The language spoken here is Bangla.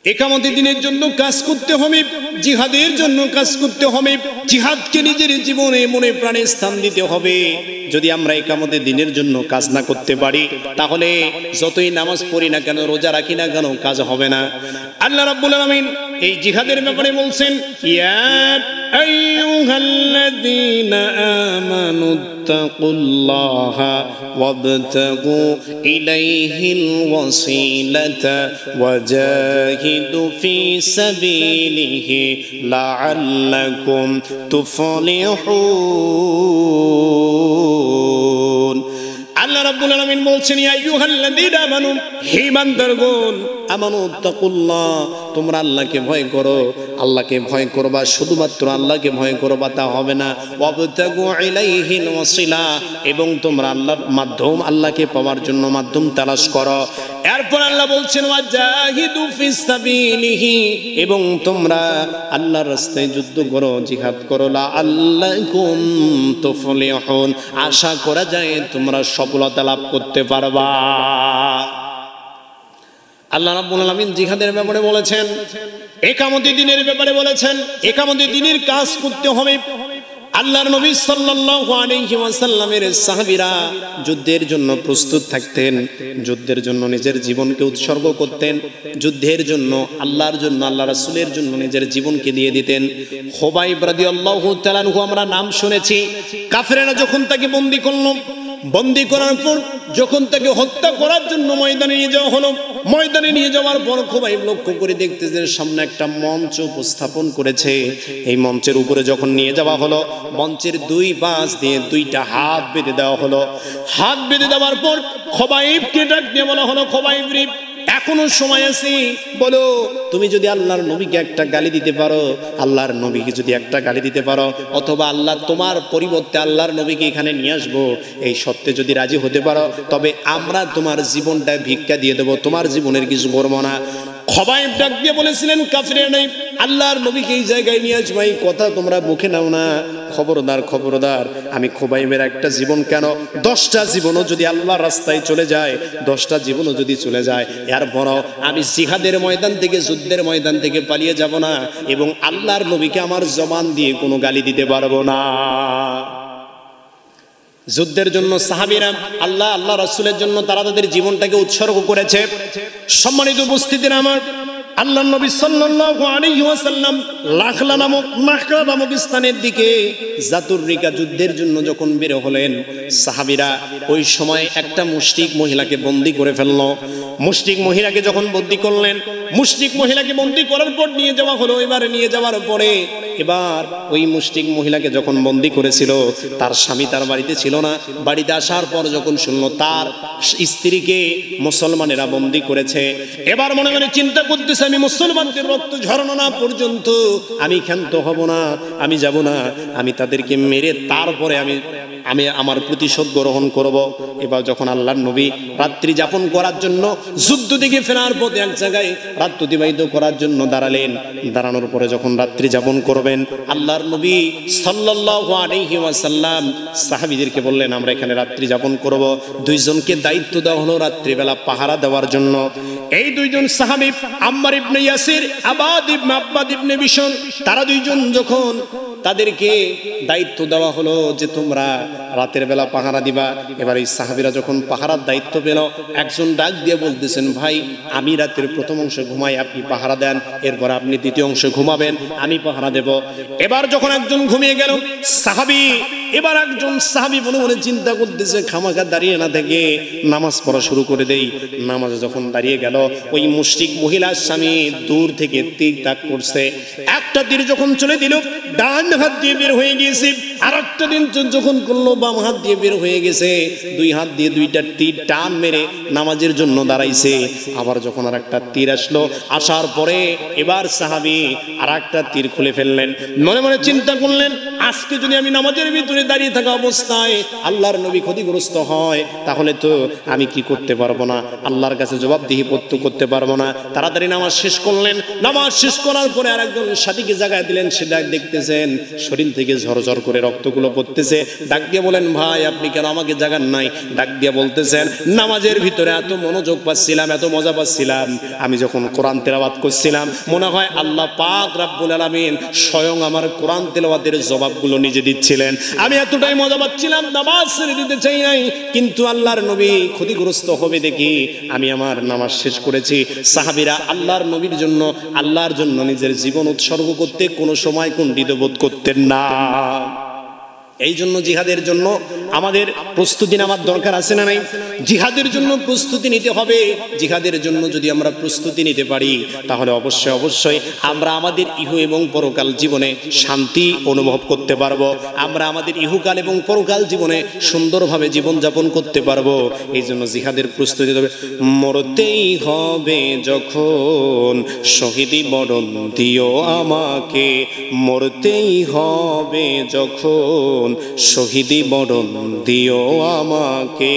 একামতের দিনের জন্য কাজ করতে হবে, জিহাদের জন্য কাজ করতে হবে, জিহাদকে নিজের জীবনে মনে প্রাণে স্থান দিতে হবে। যদি আমরা একামতের দিনের জন্য কাজ না করতে পারি, তাহলে যতই নামাজ পড়ি না কেন, রোজা রাখি না কেন, কাজ হবে না। আল্লাহ রাব্বুল আলামিন এই জিহাদের ব্যাপারে বলছেন, ইয়া আইয়ুহাল্লাযীনা আমানুত্তাকুল্লাহা ওয়াবতাগু ইলাইহিল ওয়াসিলাতা ওয়াজাহিদু ফি সাবিলিহি লাআল্লাকুম তুফলিহুন। আল্লাহ রাব্বুল আলামিন বলছেন, ইয়া আইয়ুহাল্লাযীনা আমানু, হে ইমানদারগণ, আমানুত্তাকুল্লাহ, তোমরা আল্লাহকে ভয় করো। আল্লাহকে ভয় করবা, শুধুমাত্র আল্লাহকে ভয় করবা তা হবে না, ওয়াবতাগু ইলাইহিল ওয়াসিলা, এবং তোমরা আল্লাহর মাধ্যম, আল্লাহকে পাওয়ার জন্য মাধ্যম তালাশ করো। এরপর আল্লাহ বলছেন, ওয়াজাহিদু ফিস সাবিলিহি, এবং তোমরা আল্লাহর রাস্তায় যুদ্ধ করো, জিহাদ করো, লাআল্লাকুম তুফলিহুন, আশা করা যায় তোমরা সফলতা লাভ করতে পারবা। আল্লাহ রাব্বুল আলামিন জিহাদের ব্যাপারে বলেছেন, একামতের দিনের ব্যাপারে বলেছেন, একামতের দিনের কাজ করতে হবে। আল্লাহর নবী সাল্লাল্লাহু আলাইহি ওয়াসাল্লামের সাহাবীরা যুদ্ধের জন্য প্রস্তুত থাকতেন, যুদ্ধের জন্য নিজের জীবনকে উৎসর্গ করতেন, যুদ্ধের জন্য আল্লাহর জন্য, আল্লাহ রাসূলের জন্য নিজের জীবনকে দিয়ে দিতেন। খুবাইব রাদিয়াল্লাহু তাআলা আনহু আমরা নাম শুনেছি। কাফেররা যখন তাকে বন্দী করলো, বন্দী করার পর যখন তাকে হত্যা করার জন্য ময়দানে নিয়ে যাওয়া হলো, ময়দানে নিয়ে যাওয়ার পর খুবাইব লক্ষ্য করে দেখতেছে সামনে একটা মঞ্চ উপস্থাপন করেছে। এই মঞ্চের উপরে যখন নিয়ে যাওয়া হলো, মঞ্চের দুই পাশ দিয়ে দুইটা হাত বেঁধে দেওয়া হলো। হাত বেঁধে দেওয়ার পর খুবাইবকে ডাক দিয়ে বলা হলো, খুবাইব রে, এখনো সময় আছে, বলো তুমি যদি আল্লাহর নবীকে একটা গালি দিতে পারো, আল্লাহর নবীকে যদি একটা গালি দিতে পারো, অথবা আল্লাহ তোমার পরিবর্তে আল্লাহর নবীকে এখানে নিয়ে আসবো, এই সত্যে যদি রাজি হতে পারো, তবে আমরা তোমার জীবনটা ভিক্ষা দিয়ে দেবো, তোমার জীবনের কিছু করবো না। খুবাইব ডাক দিয়ে বলেছিলেন, কাফিররা নাই, আল্লাহর নবীকে এই জায়গায় নিয়ে আসবো, এই কথা তোমরা মুখে নাও না। খবরদার, খবরদার, আমি খুবাইবের একটা জীবন কেন, 10টা জীবনও যদি আল্লাহর রাস্তায় চলে যায়, 10টা জীবনও যদি চলে যায়, এরপরও আমি জিহাদের ময়দান থেকে, যুদ্ধের ময়দান থেকে পালিয়ে যাব না, এবং আল্লাহর নবীকে আমার জবান দিয়ে কোনো গালি দিতে পারবো না। যুদ্ধের জন্য সাহাবীরা আল্লাহ রাসূলের জন্য তারা তাদের জীবনটাকে উৎসর্গ করেছে। সম্মানিত উপস্থিতিরা আমার, আল্লাহ নবী সাল্লাল্লাহু আলাইহি ওয়াসাল্লাম লাখলা নামক স্থানের দিকে জাতুররিকা যুদ্ধের জন্য যখন বের হলেন, সাহাবীরা ওই সময় একটা মুশরিক মহিলাকে বন্দী করে ফেললো। মুশরিক মহিলাকে যখন বন্দী করলেন, মুশরিক মহিলাকে বন্দী করার পর নিয়ে যাওয়া হলো। এবার নিয়ে যাওয়ার পরে এবার ওই মুশরিক মহিলাকে যখন বন্দী করেছিল, তার স্বামী তার বাড়িতে ছিল না। বাড়িতে আসার পর যখন শুনলো তার স্ত্রীকে মুসলমানেরা বন্দী করেছে, এবার মনে মনে চিন্তা করতেছে, আমি মুসলমানদের রক্ত ঝরানো না পর্যন্ত আমি ক্ষান্ত হব না, আমি যাব না, আমি তাদেরকে মেরে তারপরে আমি আমার প্রতিশোধ গ্রহণ করব। এবার যখন আল্লাহর নবী রাত্রি যাপন করার জন্য যুদ্ধ থেকে ফেরার পথে এক জায়গায় রাত অতিবাহিত করার জন্য দাঁড়ালেন, দাঁড়ানোর পরে যখন রাত্রি যাপন করবেন, আল্লাহর নবী সাল্লাল্লাহু আলাইহি ওয়াসাল্লাম সাহাবীদেরকে বললেন, আমরা এখানে রাত্রি যাপন করব। দুইজনকে দায়িত্ব দেওয়া হলো রাত্রিবেলা পাহারা দেওয়ার জন্য। এই দুইজন সাহাবী আম্মার ইবনে ইয়াসির, আব্বাদ ইবনে বিশর, তারা দুইজন যখন তাদেরকে দায়িত্ব দেওয়া হলো যে তোমরা রাতের বেলা পাহারা দিবা, এবার এই সাহাবীরা যখন পাহারার দায়িত্ব পেল, একজন ডাক দিয়ে বলতেছেন, ভাই আমি রাতের প্রথম অংশে ঘুমাই, আপনি পাহারা দেন, এরপর আপনি দ্বিতীয় অংশে ঘুমাবেন, আমি পাহারা দেব। এবার যখন একজন ঘুমিয়ে গেল সাহাবী, এবার একজন সাহাবী মনে মনে চিন্তা করতেছে, খামাখা দাঁড়িয়ে না থেকে নামাজ পড়া শুরু করে দেই। নামাজে যখন দাঁড়িয়ে গেল, ওই মুশরিক মহিলার স্বামী দূর থেকে তীর তাক করছে। একটা তীর যখন চলে দিল, ডান হাত দিয়ে বের হয়ে গিয়েছে, আর একটা দিন যখন করলো বাম হাত দিয়ে বের হয়ে গেছে, দুই হাত দিয়ে দুইটা তীর টান মেরে নামাজের জন্য দাঁড়াইছে। আবার যখন আর একটা তীর আসলো, আসার পরে এবার সাহাবী আর একটা তীর খুলে ফেললেন। মনে মনে চিন্তা করলেন, আজকে যদি আমি নামাজের ভিতরে দাঁড়িয়ে থাকা অবস্থায় আল্লাহর নবী ক্ষতিগ্রস্ত হয়, তাহলে তো আমি কি করতে পারবো না, আল্লাহর কাছে জবাবদিহি করতে পারবো না। তাড়াতাড়ি নামাজ শেষ করলেন। নামাজ শেষ করার পরে আরেকজন সাথীকে জাগায় দিলেন। সে দেখতেছে দেখতেছেন শরীর থেকে ঝরঝর করে রক্তগুলো পড়তেছে। ডাক দিয়ে বলেন, ভাই আপনি কেন আমাকে জাগান নাই? ডাক দিয়ে বলতেছেন, নামাজের ভিতরে এত মনোযোগ পাচ্ছিলাম, এত মজা পাচ্ছিলাম, আমি যখন কোরআন তেলাওয়াত করছিলাম মনে হয় আল্লাহ পাক রব্বুল আলামিন স্বয়ং আমার কোরআন তেলাওয়াতের জবাবগুলো নিজে দিচ্ছিলেন। আমি এতটাই মজা পাচ্ছিলাম, নামাজ ছেড়ে দিতে চাই নাই, কিন্তু আল্লাহর নবী ক্ষতিগ্রস্ত হবে দেখি আমি আমার নামাজ শেষ করেছি। সাহাবীরা আল্লাহর নবীর জন্য, আল্লাহর জন্য নিজের জীবন উৎসর্গ করতে কোনো সময় কুণ্ঠিত বোধ করতেন না। এই জন্য জিহাদের জন্য আমাদের প্রস্তুতি নেওয়ার দরকার আছে না নাই? জিহাদের জন্য প্রস্তুতি নিতে হবে। জিহাদের জন্য যদি আমরা প্রস্তুতি নিতে পারি তাহলে অবশ্যই অবশ্যই আমরা আমাদের ইহু এবং পরকাল জীবনে শান্তি অনুভব করতে পারবো। আমরা আমাদের ইহুকাল এবং পরকাল জীবনে সুন্দরভাবে জীবনযাপন করতে পারবো। এই জন্য জিহাদের প্রস্তুতি হবে। মরতেই হবে যখন শহীদি মরণ দিও আমাকে, মরতেই হবে যখন শহীদি মরণ দিও আমাকে।